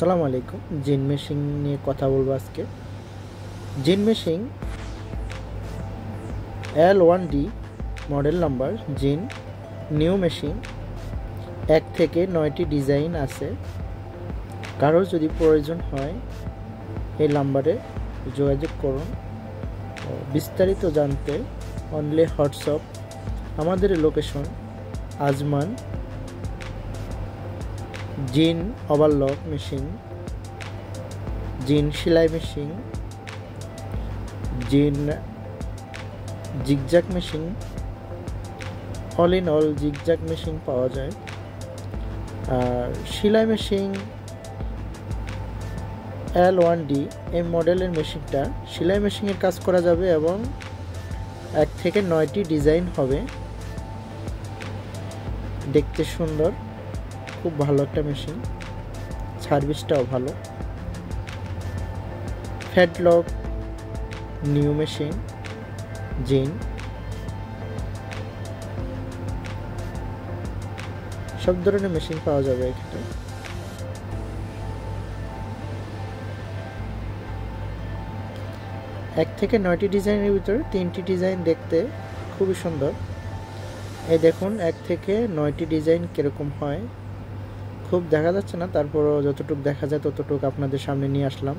আসসালামু আলাইকুম। জিন মেশিন নিয়ে কথা বলবো আজকে। জিন মেশিন L1D মডেল নাম্বার জিন নিউ মেশিন 1 থেকে 9টি ডিজাইন আছে। কারোর যদি প্রয়োজন হয় এই নাম্বারে যোগাযোগ করুন। বিস্তারিত জানতে অনলি হোয়াটসঅ্যাপ। আমাদের লোকেশন আজমান, জিন ওভারলক মেশিন, জিন সেলাই মেশিন, জিন zigzag machine, all in all zigzag machine পাওয়া যায়। আর সেলাই মেশিন L1D এই মডেলের মেশিনটা সেলাই মেশিনের কাজ করা যাবে এবং 1 থেকে 9টি ডিজাইন হবে। দেখতে সুন্দর, খুব ভালো একটা মেশিন, সার্ভিসটাও ভালো। ফ্যাটলক নিউ মেশিন জিন, সব ধরনের মেশিন পাওয়া যাবে এখানে। এক থেকে 9টি ডিজাইনের ভিতরে 3টি ডিজাইন দেখতে খুবই সুন্দর। এই দেখুন 1 থেকে 9টি ডিজাইন কিরকম হয়, খুব দেখা যাচ্ছে না, তারপরও যতটুকু দেখা যায় ততটুকু আপনাদের সামনে নিয়ে আসলাম।